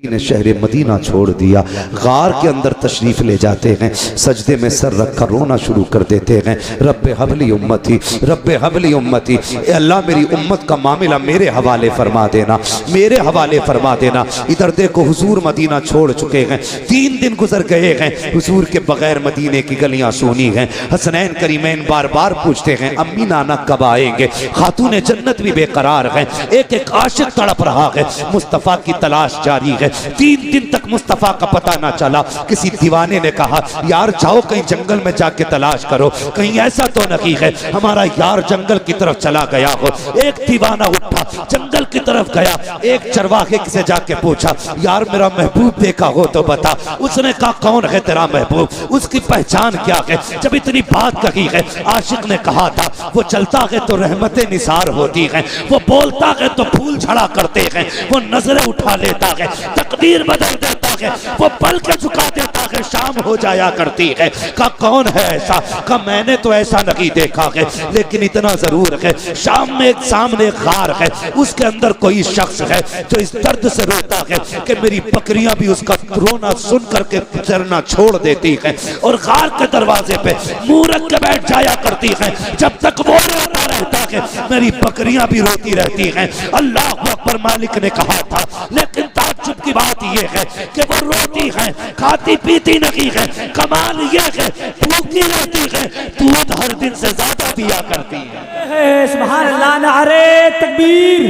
ने शहर मदीना छोड़ दिया, गार के अंदर तशरीफ ले जाते हैं, सजदे में सर रखकर रोना शुरू कर देते हैं। रब्बे हबली उम्मती, रब्बे हबली उम्मती, अल्लाह मेरी उम्मत का मामला मेरे हवाले फरमा देना, मेरे हवाले फरमा देना। इधर देखो हुजूर मदीना छोड़ चुके हैं, 3 दिन गुजर गए हैं, हुजूर के बगैर मदीने की गलियां सूनी हैं। हसनैन करीमैन बार बार पूछते हैं अम्मी नाना कब आएंगे। खातून जन्नत भी बेकरार है, एक एक आशिक तड़प रहा है, मुस्तफ़ा की तलाश जारी है। 3 दिन तक मुस्तफ़ा का पता ना चला। किसी दीवाने ने कहा यार जाओ कहीं जंगल में जाके तलाश करो, कहीं ऐसा तो नहीं है हमारा यार जंगल की तरफ चला गया हो। एक दीवाना उठा जंगल की तरफ गया, एक चरवाहे से जाके पूछा यार मेरा महबूब देखा हो तो बता। उसने कहा कौन है तेरा महबूब, उसकी पहचान क्या है। जब इतनी बात कही है, आशिक ने कहा था वो चलता है तो रहमतें निसार होती हैं, वो बोलता है तो फूल झड़ा करते हैं, वो नजरें उठा लेता है, तकदीर बदल देता है, वो पल के झुका देता है, शाम हो जाया करती है। का कौन है ऐसा? का मैंने तो ऐसा नहीं देखा है, लेकिन इतना जरूर है शाम में एक सामने गार है, उसके अंदर कोई शख्स है जो इस दर्द से रोता है कि मेरी बकरियां भी उसका रोना सुन करके चरना छोड़ देती है और गार के दरवाजे पे मुंह रख के बैठ जाया करती है। जब तक वो रोता रहता है मेरी बकरियां भी रोती रहती हैं। अल्लाह अकबर मालिक ने कहा था, लेकिन ताज्जुब की बात यह है कि वो रोती है, खाती पीती नहीं है। कमाल यह है भूखी रहती है, दूध हर दिन से ज्यादा पिया करती है। सुभान अल्लाह, नारे तकबीर,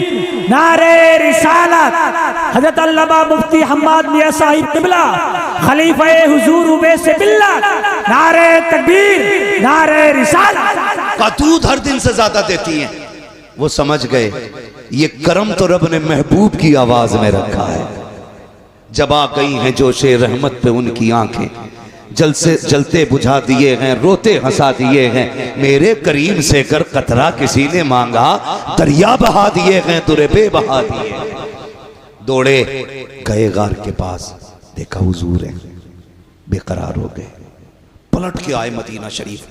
नारे रिसालत। हजरत अल्लामा मुफ्ती हम्माद मियां साहिब किबला खलीफा हुजूर उवैस बिल्ला, नारे तकबीर, नारे रिसालत। का दूध हर दिन से ज्यादा देती हैं। वो समझ गए ये करम तो रब ने महबूब की आवाज में रखा है। जब आ गई हैं जोशे रहमत पे उनकी आंखें, जल से जलते बुझा दिए हैं, रोते हंसा दिए हैं। मेरे करीम से कर कतरा किसी ने मांगा, दरिया बहा दिए हैं, दुरेबे बहा दिए। दौड़े गए गार के पास, देखा हुजूर है, बेकरार हो गए। पलट के आए मदीना शरीफ,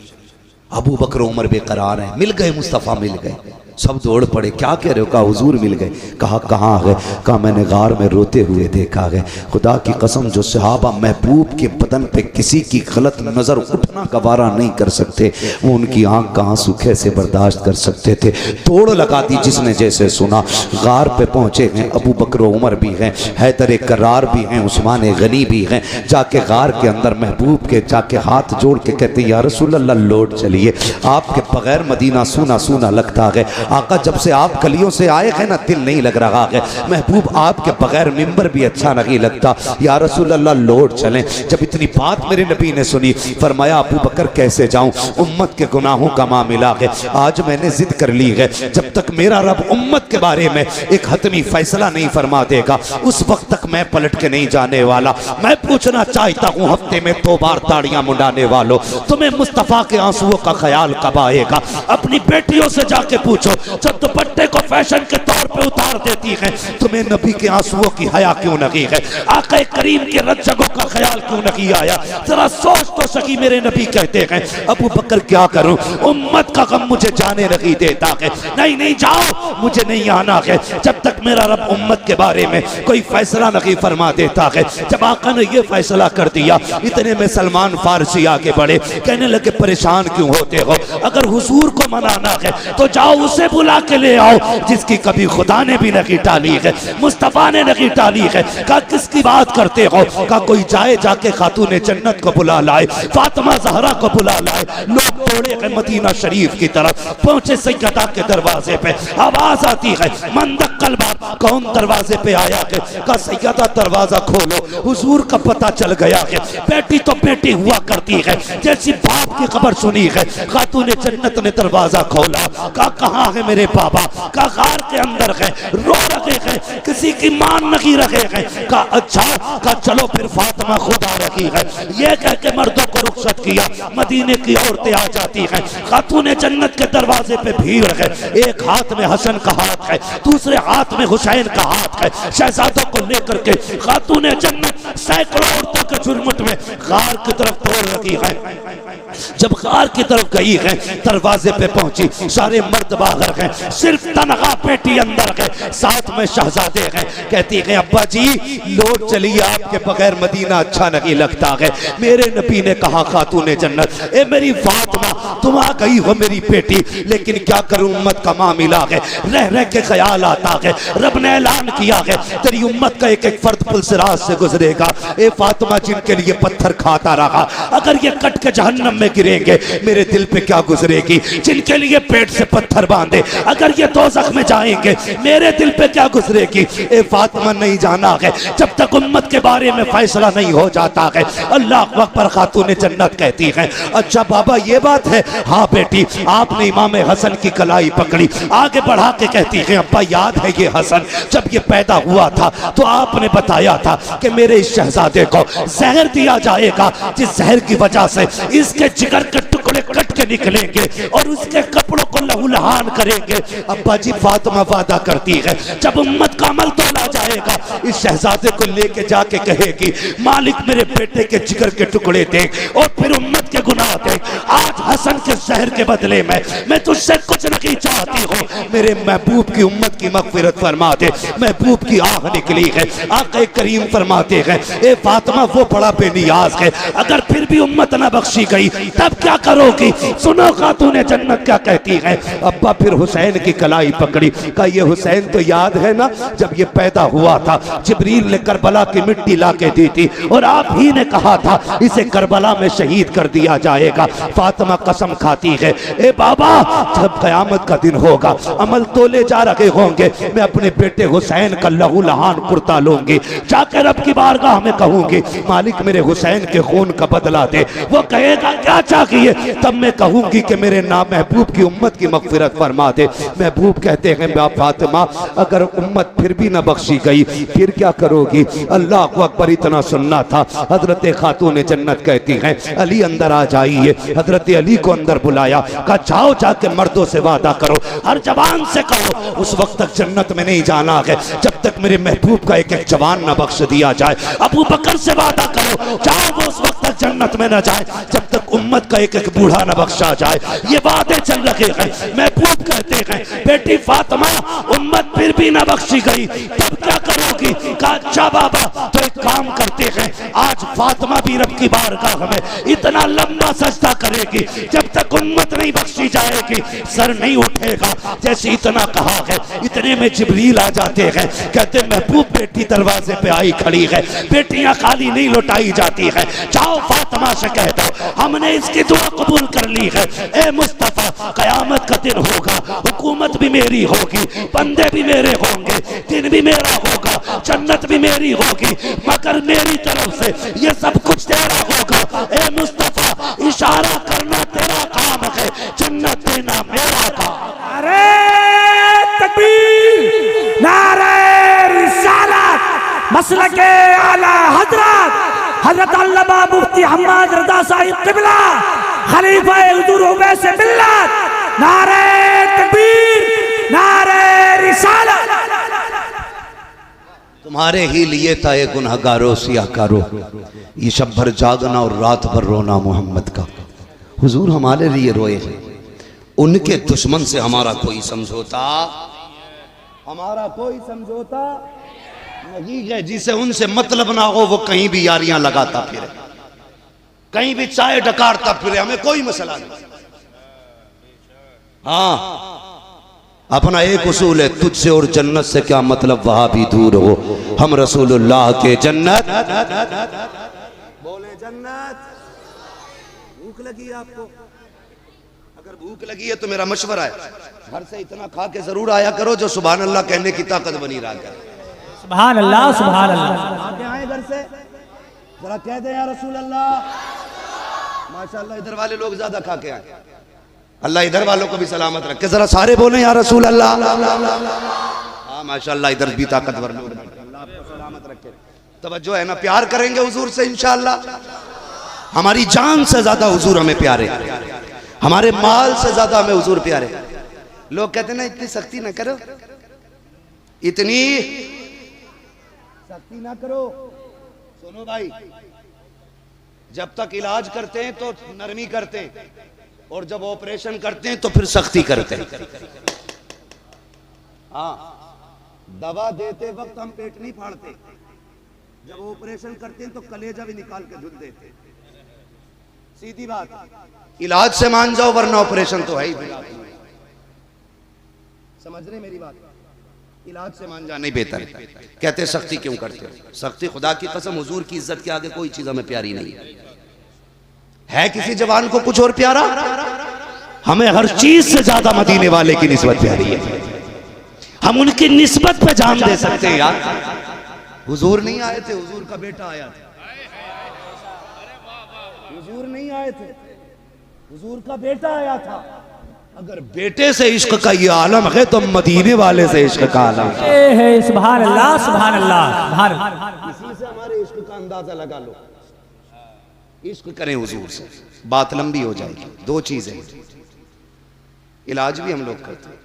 अबू बकर उमर बेकरार हैं, मिल गए, मुस्तफ़ा मिल गए। सब दौड़ पड़े, क्या कह रहे हो? कहा हुजूर मिल गए। कहा कहाँ है? कहा मैंने गार में रोते हुए देखा है। खुदा की कसम जो सहाबा महबूब के बदन पे किसी की गलत नज़र उठना गवारा नहीं कर सकते, वो उनकी आंख का आंसू कैसे बर्दाश्त कर सकते थे। तोड़ लगा दी जिसने जैसे सुना। गार पे पहुंचे हैं, अबू बकर उमर भी हैं, हैदर करार भी हैं, उस्मान गनी भी हैं। जाके गार के अंदर महबूब के जाके हाथ जोड़ के कहते या रसूल अल्लाह लौट चलिए, आपके बगैर मदीना सूना सूना लगता है। आका जब से आप गलियों से आए हैं ना दिल नहीं लग रहा है। महबूब आपके बगैर मिंबर भी अच्छा नहीं लगता, या रसूल अल्लाह लौट चलें। जब इतनी बात मेरे नबी ने सुनी, फरमाया अबू बकर कैसे जाऊं, उम्मत के गुनाहों का मामला है। आज मैंने जिद कर ली है, जब तक मेरा रब उम्मत के बारे में एक हतमी फैसला नहीं फरमा देगा उस वक्त तक मैं पलट के नहीं जाने वाला। मैं पूछना चाहता हूँ हफ्ते में 2 बार ताड़ियां मुंडाने वालों, तुम्हें मुस्तफ़ा के आंसुओं का ख्याल कब आएगा? अपनी बेटियों से जाके पूछो जब दुपट्टे को फैशन के तौर पे उतार देती है, तुम्हें नबी के आंसुओं की हया क्यों नहीं है? आका करीम के रज्जगों का ख्याल क्यों नहीं आया? जरा सोच तो सकी। मेरे नबी कहते हैं अबू बकर क्या करूं, उम्मत का गम मुझे जाने नहीं देता है। नहीं नहीं जाओ, मुझे नहीं आना है जब तक मेरा रब उम्मत के बारे में कोई फैसला नहीं फरमा देता है। जब आका ने यह फैसला कर दिया, इतने में सलमान फारसी आगे बढ़े, कहने लगे परेशान क्यों होते हो? अगर हुजूर को मनाना है तो जाओ उसे बुला के ले आओ जिसकी कभी खुदा ने भी नहीं टाली है, मुस्तफ़ा ने नहीं टाली है। कहा किसकी बात करते हो? कहा कोई जाए जाके खातून जन्नत को बुला लाए, फातिमा ज़हरा को बुला लाए। लोग दौड़े हैं मदीना शरीफ की तरफ, पहुंचे सैयदा के दरवाजे पे, आवाज आती है मंदक्कल बात, कौन दरवाजे पे आया है? कहा सैयदा दरवाजा खोलो, हुजूर का पता चल गया है। बेटी तो बेटी हुआ करती है, जैसी बाप की खबर सुनी है खातून जन्नत ने दरवाजा खोला। कहा कहाँ है मेरे बाबा? का गार के अंदर है, रो रहे हैं, किसी की मान नहीं रहे हैं। का अच्छा, का चलो फिर फातिमा खुद आ रही है। ये कह के मर्दों को रुखसत किया, मदीने की औरतें आ जाती है। खातून जन्नत के दरवाजे पे भीड़ है, एक हाथ में हसन का हाथ है, दूसरे हाथ में हुसैन का हाथ है। शहजादों को लेकर के खातून जन्नत सैकड़ों औरतों के झुरमुट में गार की तरफ दौड़ रही है। जब गार की तरफ गई है, दरवाजे पे पहुंची, सारे मर्द बाहर हैं, सिर्फ तनहा बेटी अंदर है, साथ में शहजादे हैं। कहती है अब्बा जी लौट चलिए, आपके बगैर मदीना अच्छा नहीं लगता है। मेरे नबी ने कहा खातून जन्नत ए मेरी फातिमा तुम आ गई हो मेरी बेटी, लेकिन क्या करूं उम्मत का मामला है, रह रह के ख्याल आता है। रब ने ऐलान किया है तेरी उम्मत का एक एक फर्द पुलसिरात से गुजरेगा। ए फातिमा जिनके लिए पत्थर खाता रहा, अगर ये कट के जहन्नम में गिरेंगे मेरे दिल पे क्या गुजरेगी। जिनके लिए पेट से पत्थर बांधे, अगर ये दोज़ख में जाएंगे मेरे दिल पे क्या गुजरेगी। ए फातिमा नहीं जाना है जब तक उम्मत के बारे में फैसला नहीं हो जाता है। अल्लाह अकबर। खातून जन्नत कहती है अच्छा बाबा ये बात है। हाँ बेटी, आपने इमाम हसन की कलाई पकड़ी, आगे बढ़ा के कहती है अब्बा याद है ये हसन जब ये पैदा हुआ था तो आपने बताया था कि मेरे इस शहजादे को जहर दिया जाएगा, जिस जहर की वजह से इसके जिगर के टुकड़े कट के निकलेंगे और उसके कपड़ों को लहूलुहान करेंगे। अब्बा जी फातिमा वादा करती है जब उम्मत का अमल तोला जाएगा इस शहजादे को लेके जाके कहेगी मालिक मेरे बेटे के जिगर के टुकड़े दे और फिर उम्मत के गुनाह दे। आज हसन के जहर के बदले में मैं तुझसे कुछ नहीं चाहती हूँ, मेरे महबूब की उम्मत की मगफिरत फरमा दे। महबूब की आह निकली है, आक़ा करीम फरमाते हैं ए फातिमा वो बड़ा बेनियाज है, अगर फिर भी उम्मत न बख्शी गई तब क्या करोगी। सुनो खातून जन्नत क्या कहती है। अब्बा फिर हुसैन की कलाई पकड़ी, कहा ये हुसैन तो याद है ना जब ये पैदा हुआ था जिब्रील ने करबला की मिट्टी ला के दी थी और आप ही ने कहा था इसे करबला में शहीद कर दिया जाएगा। फातिमा कसम खाती है ए बाबा जब कयामत का दिन होगा अमल तोले जा रहे होंगे मैं अपने बेटे हुसैन का लहू लहान कुर्ता लूंगी, जाकर रब की बारगाह में कहूंगी मालिक मेरे हुसैन के खून का बदला दे। वो कहेगा क्या चाहिए, तब मैं कहूंगी कि मेरे नाम महबूब की उम्मत की मगफिरत फरमा दे। महबूब कहते हैं फातिमा अगर उम्मत फिर भी न बख्शी गई फिर क्या करोगी। अल्लाह अकबर। इतना सुनना था। हजरत खातून जन्नत कहती हैं अली अंदर आ जाइए। हजरत अली को अंदर बुलाया, कहा जाओ जाके मर्दों से वादा करो, हर जवान से कहो उस वक्त तक जन्नत में नहीं जाना है जब तक मेरे महबूब का एक एक जवान न बख्श दिया जाए। अबू बकर से वादा करो जाओ वो उस वक्त तक जन्नत में न जाए जब तक उम्मत का एक एक बूढ़ा न बख्शा जाए। ये वादे चल रहे हैं। महबूब कहते हैं बेटी फातिमा उम्मत फिर भी न बख्शी गई तब क्या करोगी। कहा अच्छा बाबा तो एक काम करते हैं आज फातिमा भी रब की बारगाह में इतना लंबा सजदा करेगी जब तक उम्मत नहीं बख्शी जाएगी सर नहीं उठेगा। जैसे इतना कहा है इतने में जिब्रील आ जाते हैं, कहते महबूब बेटी दरवाजे पे आई खड़ी है, बेटियां खाली नहीं लौटाई जाती है, जाओ फातिमा से कह दो हमने इसकी दुआ कबूल कर ली है। ए मुस्तफा कयामत का दिन होगा, हुकूमत भी मेरी होगी, बंदे भी मेरे होंगे, दिन भी मेरा होगा, जन्नत भी मेरी होगी, मगर मेरी तरफ से ये सब कुछ तेरा होगा। ए मुस्तफा इशारा करना तेरा काम है, जन्नत देना मेरा काम। नारे तकबीर, नारे रिसालत, मसलके आला हजरत हजरत अल्लामा मुफ्ती हम्माद रज़ा साहिब क़िबला खलीफा हुज़ूर उवैस मिल्लत। नारे तकबीर, नारे रिसालत। तुम्हारे ही लिए था ये गुनहगारो सियाकारो, ये शब भर जागना और रात भर रोना मोहम्मद का। हुजूर हमारे लिए रोए हैं, उनके दुश्मन से हमारा कोई समझौता नहीं है। जिसे उनसे मतलब ना हो वो कहीं भी यारियां लगाता फिरे, कहीं भी चाय डकारता फिरे, हमें कोई मसला नहीं। हाँ अपना एक उसूल है, तुझसे और जन्नत से क्या मतलब वहां भी दूर हो, हम रसूलुल्लाह के जन्नत। बोले जन्नत। भूख लगी आपको, अगर भूख लगी है तो मेरा मशवरा है घर से इतना खा के जरूर आया करो जो सुभान अल्लाह कहने की ताकत बनी रहा करे। सुभान अल्लाह, सुभान अल्लाह। आके आए घर से जरा कह दे या रसूल अल्लाह। माशाल्लाह इधर वाले लोग ज्यादा खा के आए, अल्लाह इधर वालों को भी सलामत रखे। जरा सारे बोले या रसूल अल्लाह। हाँ माशाल्लाह इधर भी ताकतवर लोग, अल्लाह आपको सलामत रखे। तवज्जो है ना, प्यार करेंगे हुजूर से इंशाअल्लाह। हमारी जान से ज्यादा हुजूर हमें प्यारे। हमारे माल से ज्यादा हमें हुजूर प्यारे। लोग कहते ना इतनी सख्ती ना करो, इतनी सख्ती ना करो। सुनो भाई, जब तक इलाज करते हैं तो नरमी करते हैं, और जब ऑपरेशन करते हैं तो फिर सख्ती करते हैं। हाँ, दवा देते वक्त हम पेट नहीं फाड़ते, जब ऑपरेशन करते हैं तो कलेजा भी निकाल के धुल देते। सीधी बात। इलाज से मान जाओ वरना ऑपरेशन तो है ही। समझ रहे मेरी बात? इलाज से मान जाना ही बेहतर है। कहते सख्ती क्यों करते हो? सख्ती खुदा की कसम हुजूर की इज्जत के आगे कोई चीज हमें प्यारी नहीं है। किसी जवान को कुछ और प्यारा? हमें हर चीज से ज्यादा मदीने वाले की निस्बत प्यारी है। हम उनकी निस्बत पे जान दे सकते हैं यार। हुजूर नहीं आए थे, हुजूर का बेटा आया था। हुजूर नहीं आए थे, हुजूर का बेटा आया था। अगर बेटे से इश्क का ये आलम है तो मदीने वाले से इश्क का आलम है। सुभान अल्लाह, सुभान अल्लाह, सुभान अल्लाह। इसी से हमारे इश्क का अंदाजा लगा लो। इश्क करें हुजूर से, बात लंबी हो जाएगी। दो चीजें, इलाज भी हम लोग करते हैं,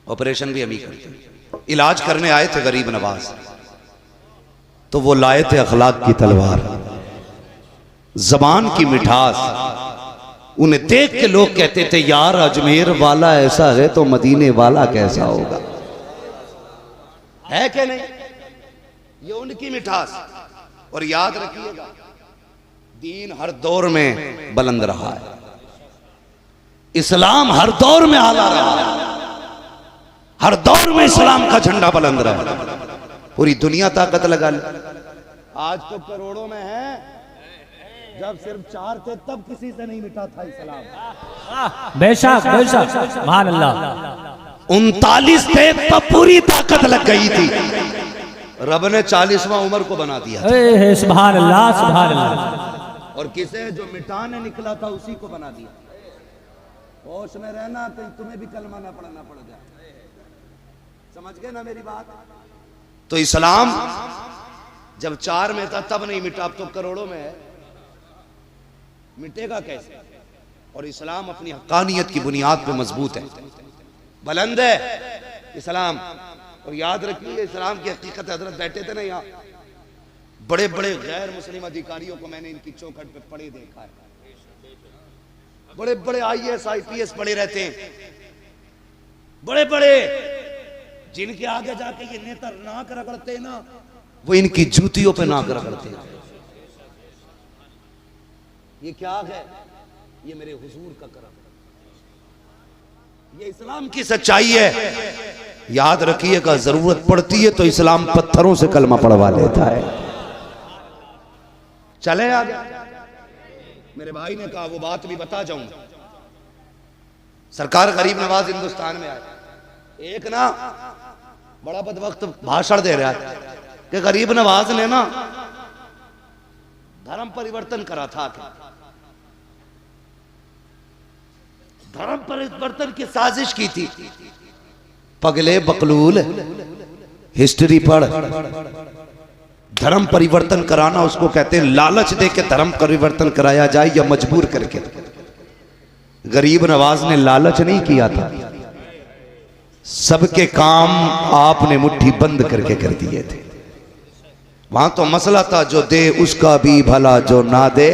ऑपरेशन भी हम ही करते हैं। इलाज करने आए थे गरीब नवाज, तो वो लाए थे अखलाक की तलवार, जबान की मिठास। उन्हें देख के लोग कहते थे यार अजमेर वाला ऐसा है तो मदीने वाला कैसा होगा। है क्या नहीं? ये उनकी मिठास। और याद रखिएगा, दीन हर दौर में बुलंद रहा है, इस्लाम हर दौर में आला रहा है, हर दौर में इस्लाम का झंडा बुलंद रहा है। पूरी दुनिया ताकत लगा ले। आज तो करोड़ों में है, जब सिर्फ 4 थे तब किसी से नहीं मिटा था इस्लाम। बेशक बेशक, सुभान अल्लाह। 39 थे तब पूरी ताकत लग गई थी। रब ने 40वां उमर को बना दिया। सुभान अल्लाह, सुभान अल्लाह। और किसे जो मिटाने निकला था उसी को बना दिया। होश में रहना, तो तुम्हें भी कलमा ना पढ़ना पड़ जाए। समझ गए ना मेरी बात? तो इस्लाम जब 4 में था तब नहीं मिटा, अब तो करोड़ों में है, मिटेगा कैसे? और इस्लाम अपनी हक्कानियत की बुनियाद पे मजबूत है, बुलंद है इस्लाम। और याद रखिए, इस्लाम की हकीकत, हजरत बैठे थे ना यहाँ, बड़े बड़े गैर मुस्लिम अधिकारियों को मैंने इनकी चौखट पे पड़े देखा है। बड़े बड़े IAS IPS पड़े रहते हैं, बड़े बड़े, जिनके आगे जाके ये नेता नाक रगड़ते हैं ना, वो इनकी जूतियों पे नाक रगड़ते हैं। ये क्या है? ये मेरे हुजूर का करम, ये इस्लाम की सच्चाई है। याद रखिएगा, जरूरत पड़ती है तो इस्लाम पत्थरों से कलमा पढ़वा लेता है। चले आगे। मेरे भाई ने कहा वो बात भी बता जाऊंगा। सरकार गरीब नवाज हिंदुस्तान में आए, एक ना बड़ा बदवक्त भाषण दे रहा है कि गरीब नवाज ने ना धर्म परिवर्तन करा था। धर्म परिवर्तन की साजिश की थी। पगले बकलूल, हिस्ट्री पढ़। धर्म परिवर्तन कराना उसको कहते हैं लालच दे के धर्म परिवर्तन कराया जाए या मजबूर करके। गरीब नवाज ने लालच नहीं किया था, सबके काम आपने मुट्ठी बंद करके कर दिए थे। वहां तो मसला था जो दे उसका भी भला, जो ना दे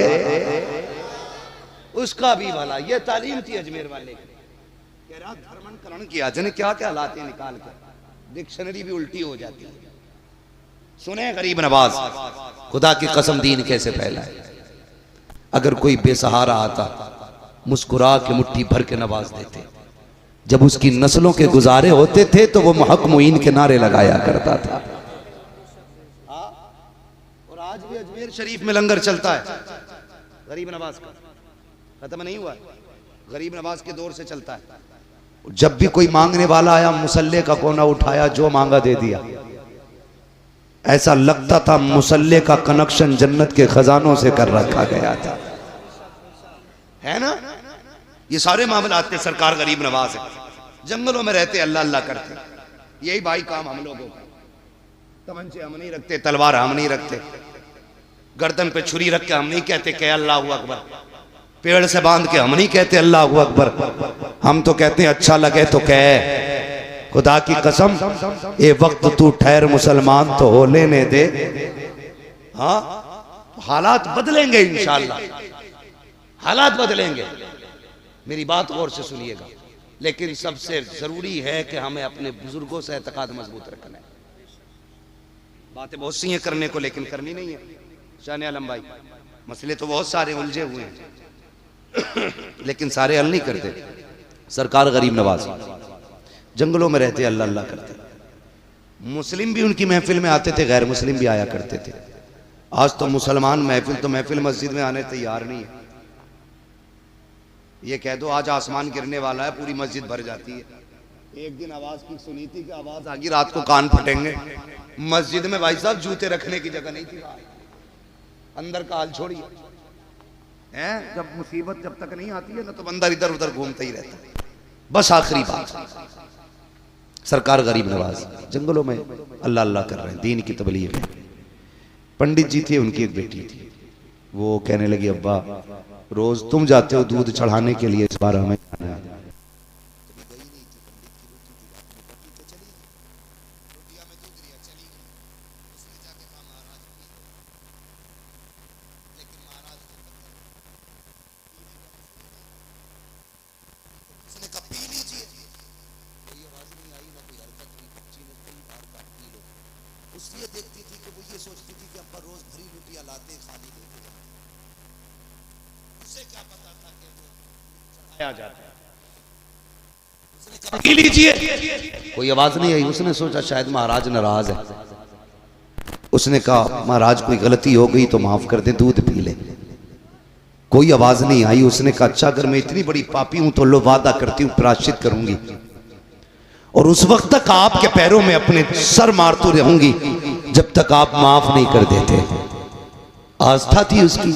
उसका भी भला। ये तालीम थी अजमेर वाले की। धर्मांतरण किया जने क्या क्या लाते निकाल कर, डिक्शनरी भी उल्टी हो जाती है। सुने गरीब नवाज, खुदा की कसम दीन कैसे फैला है। अगर कोई बेसहारा आता, मुस्कुरा के मुट्ठी भर के नवाज देते। जब उसकी नस्लों के गुजारे होते थे तो वो हक मुईन के नारे लगाया करता था। और आज भी अजमेर शरीफ में लंगर चलता है गरीब नवाज का, खत्म नहीं हुआ। गरीब नवाज के दौर से चलता है। जब भी कोई मांगने वाला आया, मुसल्ले का कोना उठाया, जो मांगा दे दिया। ऐसा लगता था मुसल्ले का कनेक्शन जन्नत के खजानों से कर रखा गया था, है ना। ये सारे मामलात थे। सरकार गरीब नवाज है, जंगलों में रहते, अल्लाह अल्लाह करते। यही भाई काम हम लोगों का। तमंचे हम नहीं रखते, तलवार हम नहीं रखते, गर्दन पे छुरी रख के हम नहीं कहते कि अल्लाह हू अकबर। पेड़ से बांध के हम नहीं कहते अल्लाह अकबर, हम तो कहते हैं अच्छा लगे तो कह। खुदा की कसम ये वक्त तू ठहर मुसलमान तो हो लेने दे। हाँ हालात बदलेंगे इंशाअल्लाह, हालात बदलेंगे। मेरी बात गौर से सुनिएगा। लेकिन सबसे जरूरी है कि हमें अपने बुजुर्गों से एतकाद मजबूत रखना है। बातें बहुत सी हैं करने को, लेकिन करनी नहीं है। शान आलम भाई, मसले तो बहुत सारे उलझे हुए हैं लेकिन सारे हल नहीं करते। सरकार गरीब नवाज जंगलों में रहते अल्लाह अल्लाह करते, मुस्लिम भी उनकी महफिल में आते थे, गैर मुस्लिम भी आया करते थे। आज तो मुसलमान महफिल मस्जिद में आने तैयार नहीं है। ये कह दो आज आसमान गिरने वाला है, पूरी मस्जिद भर जाती है। एक दिन आवाज की सुनी थी कि आवाज आगी, रात को कान फटेंगे। मस्जिद में भाई साहब जूते रखने की जगह नहीं थी, अंदर का हाल छोड़िए। हैं जब मुसीबत जब तक नहीं आती है ना तो बंदा इधर उधर घूमता ही रहता है। बस आखिरी बात, सरकार गरीब नवाज जंगलों में अल्लाह अल्लाह कर रहे हैं, दीन की तबलीग है। पंडित जी थे, उनकी एक बेटी थी, वो कहने लगी अब्बा रोज तुम जाते हो दूध चढ़ाने के लिए, इस बार हमें जाना है। उसलिए देखती थी कि वो ये सोचती थी कि अब्बा रोज भरी रोटियां लाते खाली देते, उसे क्या पता था कि वो चढ़ाया जाता है। उसने कहा पी लीजिए, कोई आवाज नहीं आई। उसने सोचा शायद महाराज नाराज है। उसने कहा महाराज कोई गलती हो गई तो माफ कर दे, दूध पी ले। कोई आवाज नहीं आई। उसने कहा अच्छा अगर मैं इतनी बड़ी पापी हूं तो लो वादा करती हूं प्रायश्चित करूंगी, और उस वक्त तक आपके पैरों में अपने सर मारती रहूंगी जब तक आप माफ नहीं कर देते। आस्था थी उसकी,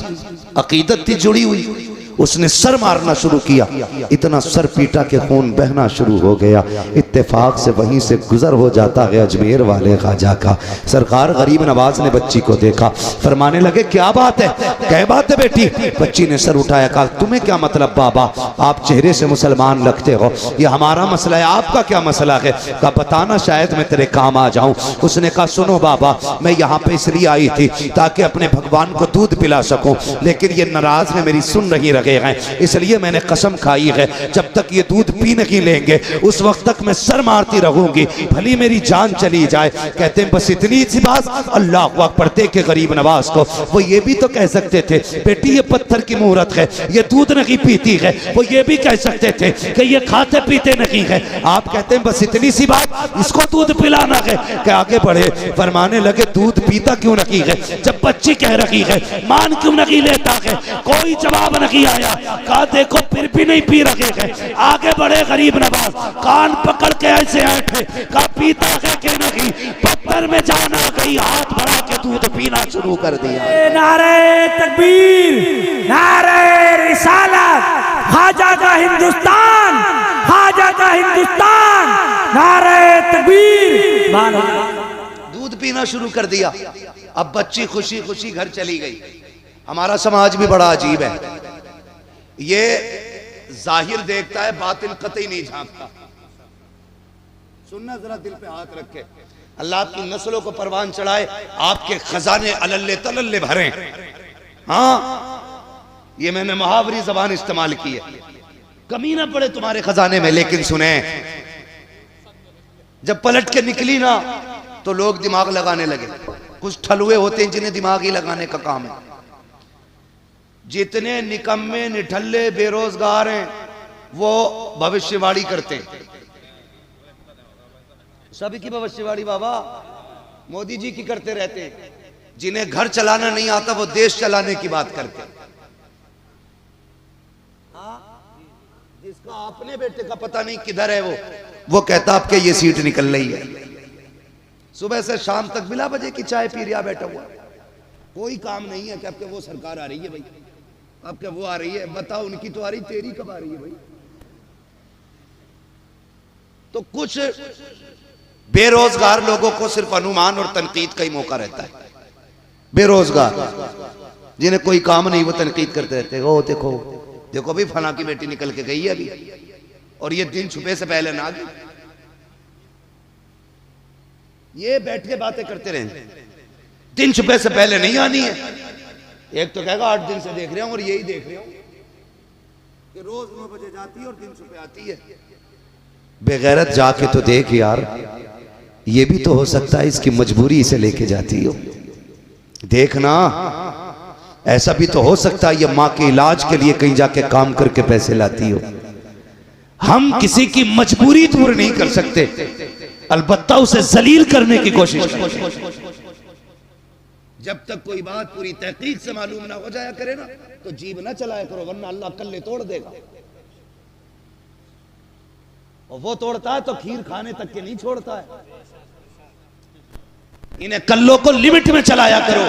अकीदत थी जुड़ी हुई। उसने सर मारना शुरू किया, इतना सर पीटा के खून बहना शुरू हो गया। इत्तेफाक से वहीं से गुजर हो जाता है अजमेर वाले ख्वाजा का। सरकार गरीब नवाज ने बच्ची को देखा, फरमाने लगे क्या बात है, क्या बात है बेटी। बच्ची ने सर उठाया, कहा तुम्हें क्या मतलब बाबा, आप चेहरे से मुसलमान लगते हो, ये हमारा मसला है, आपका क्या मसला है। कहा बताना शायद मैं तेरे काम आ जाऊं। उसने कहा सुनो बाबा, मैं यहाँ पे इसलिए आई थी ताकि अपने भगवान को दूध पिला सकूं, लेकिन ये नाराज है, मेरी सुन नहीं रहे हैं, इसलिए मैंने कसम खाई है जब तक ये दूध पी नहीं लेंगे उस वक्त तक मैं सर मारती रहूंगी, भली मेरी जान चली जाए। कहते हैं बस इतनी सी बात। अल्लाह अकबर पढ़ते के गरीब नवाज को वो ये भी तो कह सकते थे बेटी ये पत्थर की मूरत है, ये दूध नहीं पीती है। वो ये भी कह सकते थे कि ये खाते पीते नहीं है। आप कहते हैं बस इतनी सी बात, इसको दूध पिलाना है। कि आगे बढ़े, फरमाने लगे दूध पीता क्यों नहीं है, जब बच्ची कह रही है मान क्यों नहीं लेता है। कोई जवाब नहीं आया। कहा देखो फिर भी नहीं पी रहे हैं। आगे बढ़े गरीब नवाज, कान पकड़ के ऐसे ऐठे, कहा पीता है कि नहीं। पत्थर में जान आ गई, हाथ बढ़ा के दूध पीना शुरू कर दिया। नारे तकबीर, नारे रिसालत, ख्वाजा का हिंदुस्तान, ख्वाजा का हिंदुस्तान, नारे तकबीर। दूध पीना शुरू कर दिया। अब बच्ची खुशी खुशी घर चली गई। हमारा समाज भी बड़ा अजीब है, ये जाहिर देखता है बातिन कतई नहीं झांकता। सुनना जरा दिल पे हाथ रखे, अल्लाह आपकी नस्लों को परवान चढ़ाए, आपके खजाने अलल्ले तलल्ले भरे। हाँ ये मैंने मुहावरी जबान इस्तेमाल की है, कमी ना पड़े तुम्हारे खजाने में। लेकिन सुने जब पलट के निकली ना तो लोग दिमाग लगाने लगे। कुछ ठलुए होते हैं जिन्हें दिमाग ही लगाने का काम है। जितने निकम्मे निठल्ले बेरोजगार हैं वो भविष्यवाणी करते हैं। सभी की भविष्यवाणी बाबा मोदी जी की करते रहते हैं। जिन्हें घर चलाना नहीं आता वो देश चलाने की बात करते हैं। जिसका अपने बेटे का पता नहीं किधर है वो कहता आपके ये सीट निकल रही है। सुबह से शाम तक बिला बजे की चाय पी रिया बैठा हुआ, कोई काम नहीं है कि आपके वो सरकार आ रही है भाई, आपके वो आ रही है, बताओ उनकी तो आ रही, तेरी कब आ रही है भाई। तो कुछ बेरोजगार लोगों को सिर्फ अनुमान और तनकीद का ही मौका रहता है। बेरोजगार जिन्हें कोई काम नहीं वो तनकीद करते रहते हैं। ओ देखो देखो अभी फला की बेटी निकल के गई है अभी, और ये दिन छुपे से पहले ना गई। ये बैठ के बातें करते रहे, दिन छुपे से पहले नहीं आनी है। एक तो कहेगा 8 दिन से देख रहे हूं, और यही देख रहे हो कि रोज 9 बजे जाती है और दिन छुपे आती है। बेगैरत जाके तो देख यार, ये भी तो हो सकता है इसकी मजबूरी इसे लेके जाती हो। देखना, ऐसा भी तो हो सकता है ये माँ के इलाज के लिए कहीं जाके काम करके पैसे लाती हो। हम किसी की मजबूरी दूर नहीं कर सकते, अलबत्ता उसे जलील करने की कोशिश करें। जब तक कोई बात पूरी तहकीक से मालूम ना हो जाया करे ना, तो जीभ ना चलाया करो, वरना अल्लाह कल्ले तोड़ देगा। और वो तोड़ता है तो खीर खाने तक के नहीं छोड़ता है। इन्हें कल्लों को लिमिट में चलाया करो,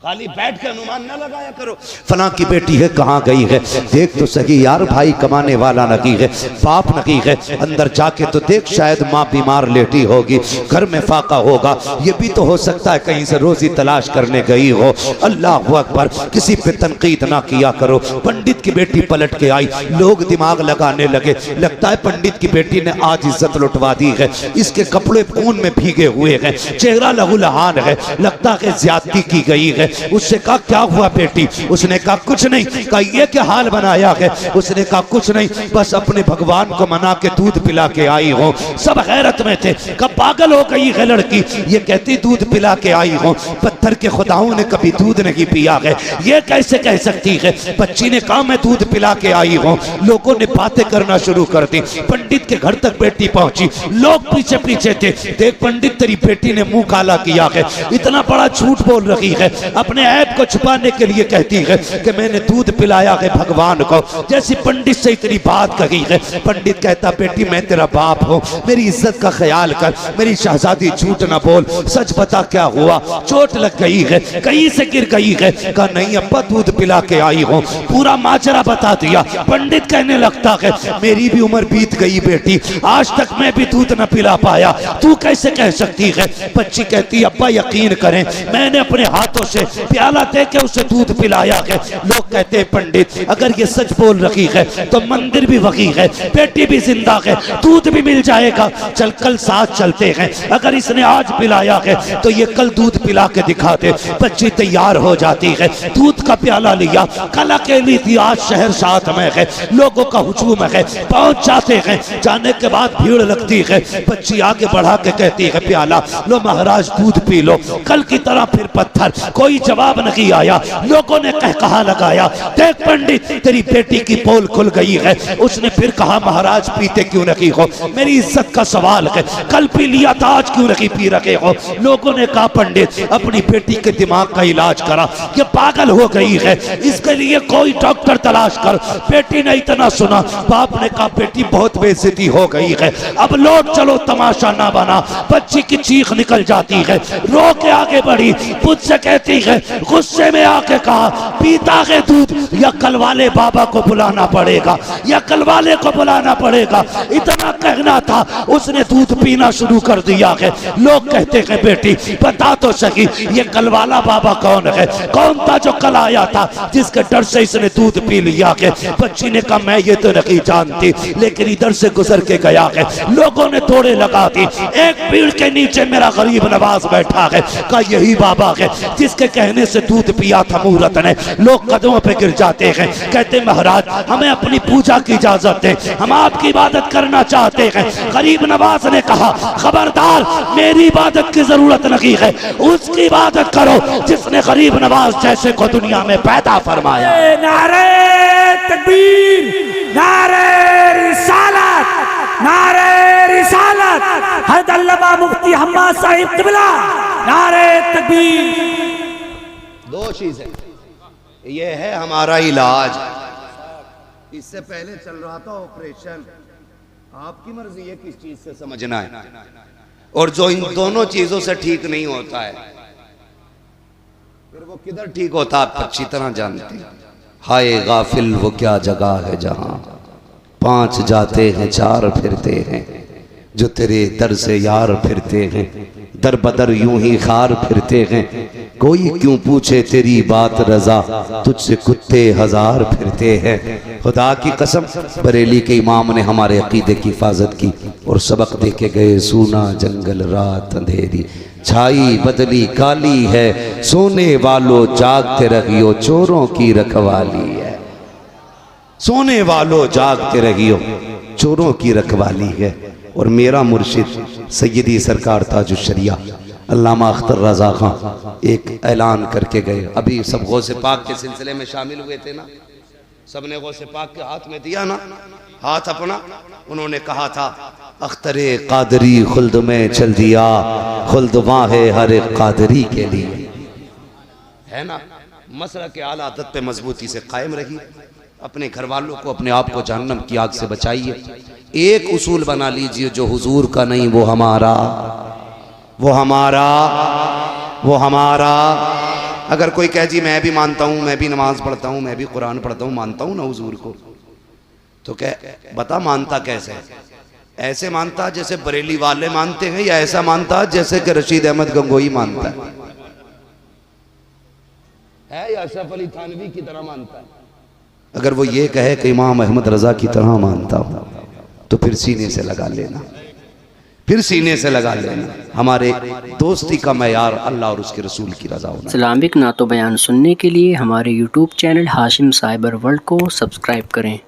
खाली बैठ के अनुमान ना लगाया करो। फला की बेटी है कहाँ गई है, देख तो सही यार, भाई कमाने वाला नहीं है, बाप नहीं है, अंदर जाके तो देख, शायद माँ बीमार लेटी होगी, घर में फाका होगा। ये भी तो हो सकता है कहीं से रोजी तलाश करने गई हो। अल्लाह अकबर, किसी पे तनकीद ना किया करो। पंडित की बेटी पलट के आई, लोग दिमाग लगाने लगे, लगता है पंडित की बेटी ने आज इज्जत लुटवा दी है, इसके कपड़े खून में भीगे हुए हैं, चेहरा लहूलुहान है, लगता है ज्यादती की गई है। उससे कहा क्या हुआ बेटी, उसने कहा कुछ नहीं। कहा ये क्या हाल बनाया है, उसने कहा कुछ नहीं, बस अपने भगवान को मना के दूध पिला के आई हो। सब हैरत में थे, कहा पागल हो गई है लड़की, ये कहती दूध पिला के आई हो, पत्थर के खुदाओं ने कभी दूध नहीं पिया है, ये कैसे कह सकती है। बच्ची ने कहा मैं दूध पिला के आई हूँ। लोगों ने बातें करना शुरू कर दी, पंडित के घर तक बेटी पहुंची, लोग पीछे पीछे थे, देख पंडित तेरी बेटी ने मुंह काला किया है, इतना बड़ा झूठ बोल रही है, अपने ऐब को छुपाने के लिए कहती है कि मैंने दूध पिलाया है भगवान को। जैसी पंडित से इतनी बात कही है, पंडित कहता बेटी मैं तेरा बाप हूँ, मेरी इज्जत का ख्याल कर, मेरी शहजादी झूठ ना बोल, सच बता क्या हुआ, चोट लग गई है, कहीं से गिर गई है। कहा नहीं अब्बा दूध पिला के आई हूँ, पूरा माजरा बता दिया। पंडित कहने लगता है मेरी भी उम्र बीत गई बेटी, आज तक मैं भी दूध न पिला पाया, तू कैसे कह सकती है। बच्ची कहती अब्बा यकीन करें, मैंने अपने हाथों से प्याला दे के उसे दूध पिलाया है। लोग कहते हैं पंडित अगर ये सच बोल रही है तो मंदिर भी वही है, बेटी भी जिंदा है, दूध भी मिल जाएगा, चल कल साथ चलते हैं, अगर इसने आज पिलाया है तो ये कल दूध पिला के दिखा दे। बच्ची तैयार हो जाती है, दूध का प्याला लिया, कल अकेली थी, आज शहर साथ में है, लोगों का हुजूम है, पहुंच जाते हैं, जाने के बाद भीड़ लगती है। बच्ची आगे बढ़ा के कहती है प्याला लो महाराज दूध पी लो, कल की तरह फिर पत्थर, कोई जवाब नहीं आया। लोगों ने कहा लगाया देख पंडित तेरी बेटी की पोल खुल गई है। उसने फिर कहा महाराज पीते क्यों नहीं हो, मेरी इज्जत का सवाल है, कल पी लिया था आज क्यों नहीं पी रहे हो। लोगों ने कहा पंडित अपनी बेटी के दिमाग का इलाज करा, ये पागल हो गई है, इसके लिए कोई डॉक्टर तलाश कर। बेटी ने इतना सुना, बाप ने कहा बेटी बहुत बेइज्जती हो गई है, अब लौट चलो तमाशा ना बना। बच्ची की चीख निकल जाती है, रो के आगे बढ़ी, मुझसे कहती है गुस्से में आके कहा पीता है दूध या कल वाले बाबा को बुलाना पड़ेगा, या कल वाले को बुलाना पड़ेगा। इतना कहना था, उसने दूध पीना शुरू कर दिया है। लोग कहते हैं बेटी बता तो सही ये कल वाला बाबा कौन है, कौन था जो कल आया था जिसके डर से इसने दूध पी लिया है। बच्ची ने कहा मैं ये तो नहीं जानती, लेकिन इधर से गुजर के गया है। लोगों ने तोड़े लगा दी, एक पेड़ के नीचे मेरा गरीब नवाज बैठा है, कहा यही बाबा है जिसके कहने से दूध पिया था मुहूर्त ने। लोग कदमों पे गिर जाते हैं, कहते महाराज हमें अपनी पूजा की इजाजत दें, हम आपकी इबादत करना चाहते हैं। गरीब नवाज ने कहा खबरदार मेरी इबादत की जरूरत नहीं है, उसकी इबादत करो जिसने गरीब नवाज जैसे को दुनिया में पैदा फरमाया। नारे तकबीर, नारे रिसालत, नारे रिसालत, हज़रत अल्लामा मुफ्ती हम्माद साहिब क़िबला, नारे तकबीर। दो चीजें, ये है हमारा इलाज। इससे पहले चल रहा था ऑपरेशन, आपकी मर्जी है किस चीज से समझना है। और जो इन दोनों चीजों से ठीक नहीं होता है फिर वो किधर ठीक होता आप अच्छी तरह जानते हैं। हाय गाफिल वो क्या जगह है जहां 5 जाते हैं 4 फिरते हैं, जो तेरे दर से यार फिरते हैं, दर बदर यूं ही खार फिरते हैं। कोई क्यों पूछे तेरी बात रजा, तुझसे कुत्ते सुनते हज़ार फिरते हैं। खुदा की कसम बरेली के इमाम ने हमारे अकीदे की हिफाजत की और सबक दे के गए। सूना जंगल रात अंधेरी छाई बदली काली है, सोने वालों जागते रहियो चोरों की रखवाली है। सोने वालों जागते रहियो चोरों की रखवाली है। और मेरा मुर्शिद सैयदी सरकार ताजुश्शरिया अल्लामा अख्तर रज़ा खां एक ऐलान करके गए। अभी सब गौसे पाक के सिलसिले में शामिल हुए थे ना, सबने गौसे पाक के हाथ में दिया ना हाथ अपना। उन्होंने कहा था अख्तरे कादरी खुल्द में चल दिया, खुल्द वहाँ है हर एक कादरी के लिए, है ना। मसला के आला आदत पे मजबूती से कायम रही, अपने घर वालों को अपने आप को जहन्नम की आग से बचाइए। एक उसूल बना लीजिए, जो हुजूर का नहीं वो हमारा, वो हमारा, वो हमारा। अगर कोई कहे जी मैं भी मानता हूँ, मैं भी नमाज पढ़ता हूँ, मैं भी कुरान पढ़ता हूँ, मानता हूँ ना हुजूर को, तो कह बता मानता कैसे? ऐसे मानता जैसे बरेली वाले मानते हैं, या ऐसा मानता जैसे कि रशीद अहमद गंगोई मानता है या अशरफ अली थानवी की तरह मानता है? अगर वो ये कहे कि इमाम अहमद रजा की तरह मानता हूँ, तो फिर सीने से लगा लेना, फिर सीने से लगा लेना। हमारे दोस्ती का मयार अल्लाह और उसके रसूल की रजा होना। इस्लामिक नातो बयान सुनने के लिए हमारे YouTube channel Hashim cyber world को सब्सक्राइब करें।